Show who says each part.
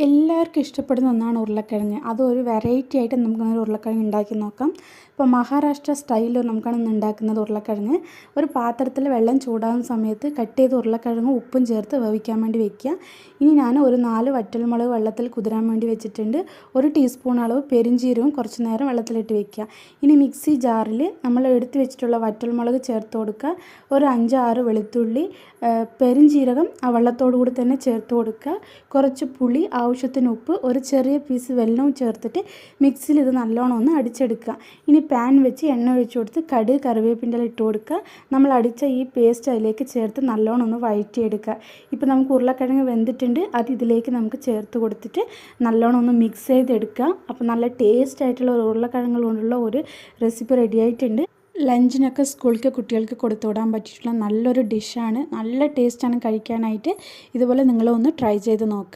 Speaker 1: എല്ലാവർക്കും ഇഷ്ടപ്പെടുന്ന ഒന്നാണ് ഉരുളക്കിഴങ്ങ്. അതൊരു വെറൈറ്റി ആയിട്ട് നമുക്കങ്ങനെ ഉരുളക്കിഴങ്ങ് ഉണ്ടാക്കി നോക്കാം. ഇപ്പോൾ മഹാരാഷ്ട്ര സ്റ്റൈലിൽ നമുക്കാണ് ഉണ്ടാക്കുന്നത് ഉരുളക്കിഴങ്ങ്. ഒരു പാത്രത്തിൽ വെള്ളം ചൂടാകുന്ന സമയത്ത് കട്ട് ചെയ്ത ഉരുളക്കിഴങ്ങ് ഉപ്പും ചേർത്ത് വേവിക്കാൻ വേണ്ടി വെക്കുക. ഇനി ഞാൻ ഒരു 4 വറ്റൽമുളക് വെള്ളത്തിൽ കുതിരാൻ വേണ്ടി വെച്ചിട്ടുണ്ട്. 1 ടീസ്പൂൺ അളവ് പെരിഞ്ചീരകവും കുറച്ച് നേരം വെള്ളത്തിലിട്ട് വെക്കുക. ഇനി മിക്സി ജാറിൽ നമ്മൾ എടുത്ത് വെച്ചിട്ടുള്ള വറ്റൽമുളക് ചേർത്ത് കൊടുക്കുക. ഒരു 5-6 വെളുത്തുള്ളി, പെരിഞ്ചീരകം ആ വെള്ളത്തോടു കൂടി തന്നെ ചേർത്ത് കൊടുക്കുക. കുറച്ച് പുളി, ആവശ്യത്തിന് ഉപ്പ്, ഒരു ചെറിയ പീസ് വെല്ലവും ചേർത്തിട്ട് മിക്സിയിൽ ഇത് നല്ലോണം ഒന്ന് അടിച്ചെടുക്കുക. ഇനി പാൻ വെച്ച് എണ്ണ ഒഴിച്ച് കൊടുത്ത് കടുക്, കറിവേപ്പിൻ്റെ ഇല ഇട്ട് കൊടുക്കുക. നമ്മൾ അടിച്ച ഈ പേസ്റ്റ് അതിലേക്ക് ചേർത്ത് നല്ലോണം ഒന്ന് വഴറ്റിയെടുക്കുക. ഇപ്പോൾ നമുക്ക് ഉരുളക്കിഴങ്ങ് വെന്തിട്ടുണ്ട്. അത് ഇതിലേക്ക് നമുക്ക് ചേർത്ത് കൊടുത്തിട്ട് നല്ലോണം ഒന്ന് മിക്സ് ചെയ്തെടുക്കുക. അപ്പോൾ നല്ല ടേസ്റ്റ് ആയിട്ടുള്ള ഒരു ഉരുളക്കിഴങ്ങ് കൊണ്ടുള്ള ഒരു റെസിപ്പി റെഡി ആയിട്ടുണ്ട്. ലഞ്ചിനൊക്കെ സ്കൂളിലേക്ക് കുട്ടികൾക്ക് കൊടുത്തു വിടാൻ പറ്റിയിട്ടുള്ള നല്ലൊരു ഡിഷാണ്. നല്ല ടേസ്റ്റാണ് കഴിക്കാനായിട്ട്. ഇതുപോലെ നിങ്ങളൊന്ന് ട്രൈ ചെയ്ത് നോക്കുക.